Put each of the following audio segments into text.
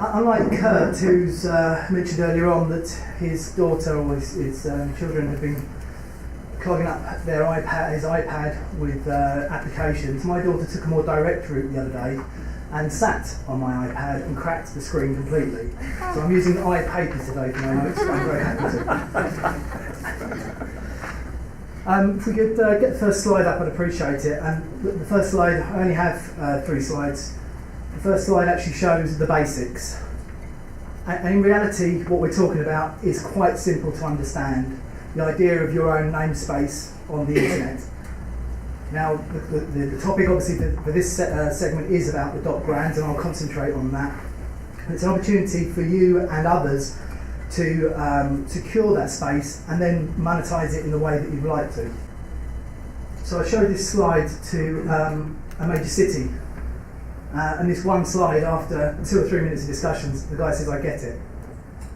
Unlike Kurt, who's mentioned earlier on that his daughter or his children have been clogging up his iPad with applications, my daughter took a more direct route the other day and sat on my iPad and cracked the screen completely. So I'm using iPaper today for my notes, I'm very happy to. If we could get the first slide up, I'd appreciate it. And the first slide, I only have 3 slides. The first slide actually shows the basics. And in reality, what we're talking about is quite simple to understand. The idea of your own namespace on the internet. Now, the topic obviously for this segment is about the .brands, and I'll concentrate on that. It's an opportunity for you and others to secure that space and then monetize it in the way that you'd like to. So I showed this slide to a major city, and this one slide, after 2 or 3 minutes of discussions, the guy says, "I get it."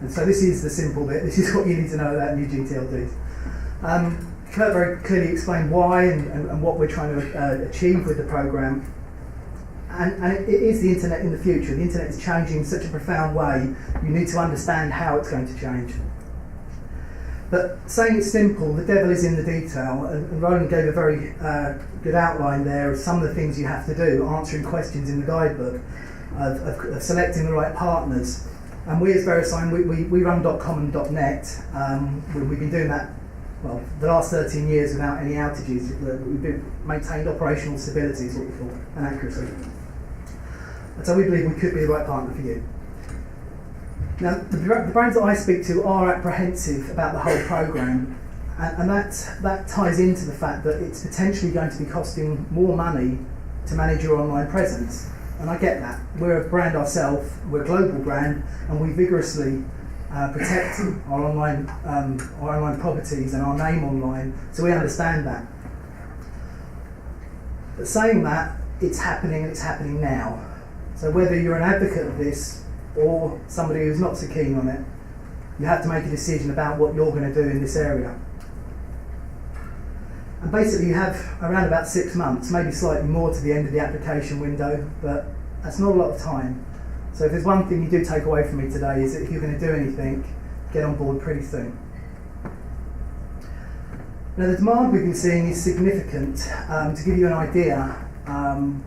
And so this is the simple bit. This is what you need to know about new TLDs. Kurt very clearly explained why and what we're trying to achieve with the program. And it is the internet in the future. The internet is changing in such a profound way, you need to understand how it's going to change. But saying it's simple, the devil is in the detail, and Roland gave a very good outline there of some of the things you have to do, answering questions in the guidebook, of selecting the right partners. And we as Verisign, we run .com and .net. We've been doing that, well, the last 13 years without any outages. We've maintained operational stability, is what we call, and accuracy. And so we believe we could be the right partner for you. Now, the brands that I speak to are apprehensive about the whole program, and that ties into the fact that it's potentially going to be costing more money to manage your online presence. And I get that. We're a brand ourselves, we're a global brand, and we vigorously protect our online properties and our name online, so we understand that. But saying that, it's happening now. So whether you're an advocate of this or somebody who's not so keen on it, you have to make a decision about what you're going to do in this area. And basically you have around about 6 months, maybe slightly more to the end of the application window, but that's not a lot of time. So if there's one thing you do take away from me today, is that if you're going to do anything, get on board pretty soon. Now the demand we've been seeing is significant. To give you an idea,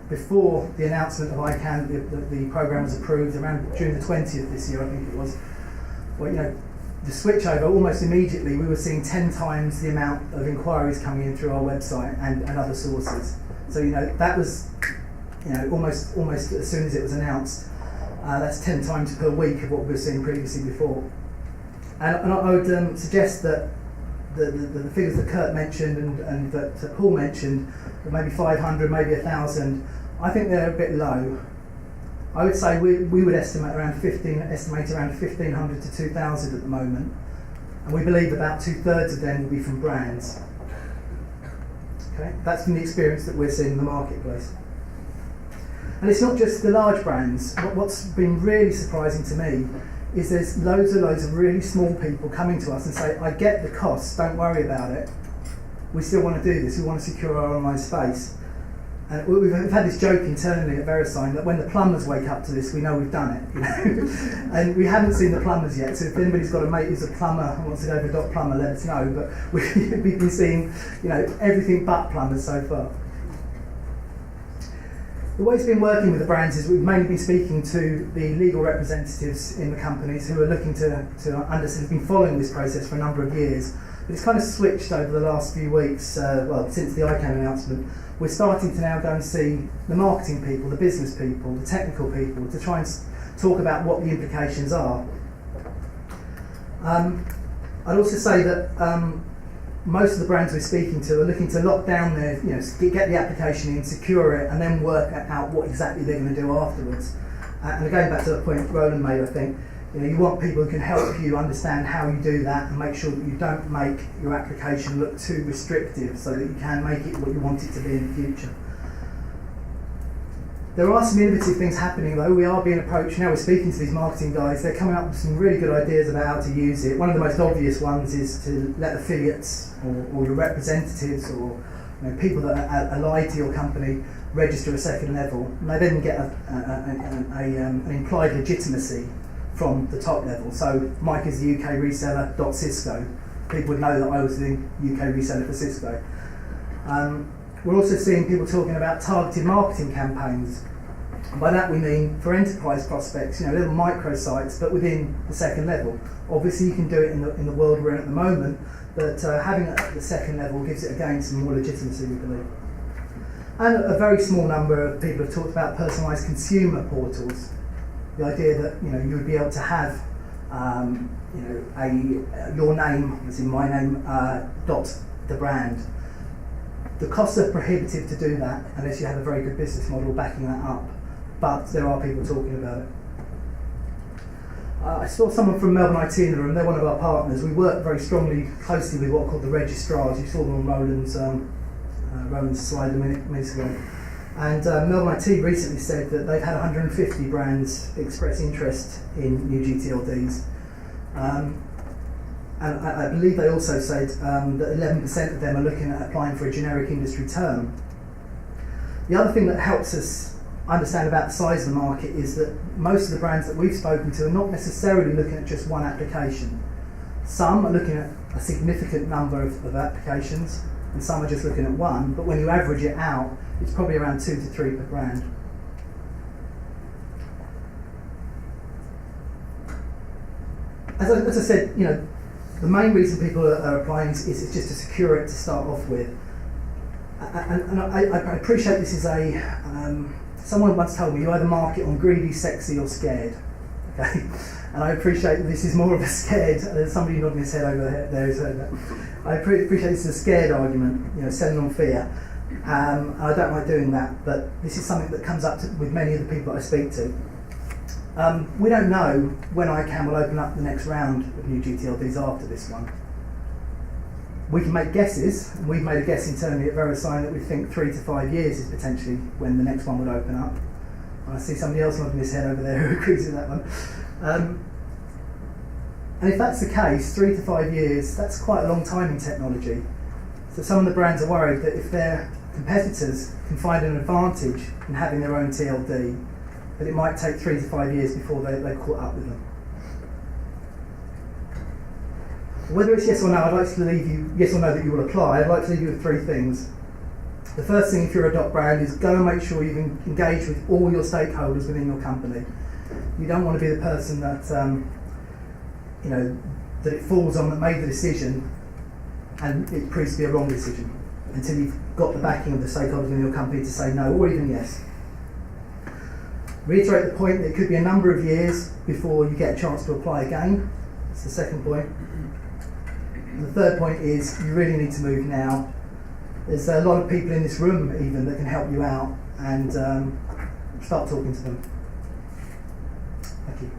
before the announcement of ICANN, the program was approved around June the 20th this year, I think it was. Well, the switch over, almost immediately we were seeing 10 times the amount of inquiries coming in through our website and other sources. So that was almost as soon as it was announced. That's 10 times per week of what we were seeing previously before. And I would suggest that the figures that Kurt mentioned and that Paul mentioned, maybe 500, maybe 1,000, I think they're a bit low. I would say we would estimate around 1,500 to 2,000 at the moment, and we believe about 2/3 of them will be from brands. Okay, that's from the experience that we're seeing in the marketplace. And it's not just the large brands. What's been really surprising to me is there's loads of really small people coming to us and say, "I get the costs, don't worry about it. We still want to do this, we want to secure our online space." And we've had this joke internally at Verisign that when the plumbers wake up to this, we know we've done it. And we haven't seen the plumbers yet, so if anybody's got a mate who's a plumber and wants to go for .plumber, let us know. But we've been seeing everything but plumbers so far. The way it's been working with the brands is we've mainly been speaking to the legal representatives in the companies who are looking to understand, have been following this process for a number of years. But it's kind of switched over the last few weeks, since the ICANN announcement. We're starting to now go and see the marketing people, the business people, the technical people, to try and talk about what the implications are. I'd also say that most of the brands we're speaking to are looking to lock down their, get the application in, secure it, and then work out what exactly they're going to do afterwards. And going back to the point Roland made, I think, you want people who can help you understand how you do that and make sure that you don't make your application look too restrictive, so that you can make it what you want it to be in the future. There are some innovative things happening though. We are being approached, now we're speaking to these marketing guys, they're coming up with some really good ideas about how to use it. One of the most obvious ones is to let affiliates or your representatives or people that are allied to your company register a second level, and they then get an implied legitimacy from the top level. So Mike is the UK reseller .Cisco. People would know that I was the UK reseller for Cisco. We're also seeing people talking about targeted marketing campaigns. And by that we mean for enterprise prospects, little microsites, but within the second level. Obviously you can do it in the world we're in at the moment, but having it at the second level gives it again some more legitimacy, we believe. And a very small number of people have talked about personalised consumer portals. The idea that you would be able to have your name, as in my name, dot the brand. The costs are prohibitive to do that unless you have a very good business model backing that up. But there are people talking about it. I saw someone from Melbourne IT in the room. They're one of our partners. We work very closely with what are called the registrars. You saw them on Roland's slide a minute ago. And Melbourne IT recently said that they've had 150 brands express interest in new GTLDs. And I believe they also said that 11% of them are looking at applying for a generic industry term. The other thing that helps us understand about the size of the market is that most of the brands that we've spoken to are not necessarily looking at just one application. Some are looking at a significant number of applications, and some are just looking at one, but when you average it out, it's probably around 2 to 3 per brand. As I said, the main reason people are applying is just to secure it to start off with. And I appreciate this is someone once told me you either market on greedy, sexy or scared. Okay? And I appreciate that this is more of a scared, there's somebody nodding his head over there who's heard that. I appreciate this is a scared argument, selling on fear. And I don't like doing that, but this is something that comes up with many of the people that I speak to. We don't know when ICANN will open up the next round of new GTLDs after this one. We can make guesses, and we've made a guess internally at Verisign that we think 3 to 5 years is potentially when the next one would open up. And I see somebody else nodding his head over there who agrees with that one. And if that's the case, 3 to 5 years, that's quite a long time in technology. So some of the brands are worried that if their competitors can find an advantage in having their own TLD, that it might take 3 to 5 years before they've caught up with them. Whether it's yes or no, I'd like to leave you, yes or no that you will apply, I'd like to leave you with 3 things. The first thing, if you're a dot brand, is go and make sure you've engaged with all your stakeholders within your company. You don't want to be the person that, that it falls on that made the decision and it proves to be a wrong decision until you've got the backing of the stakeholders in your company to say no or even yes. Reiterate the point that it could be a number of years before you get a chance to apply again. That's the second point. And the third point is you really need to move now. There's a lot of people in this room even that can help you out, and start talking to them. Thank you.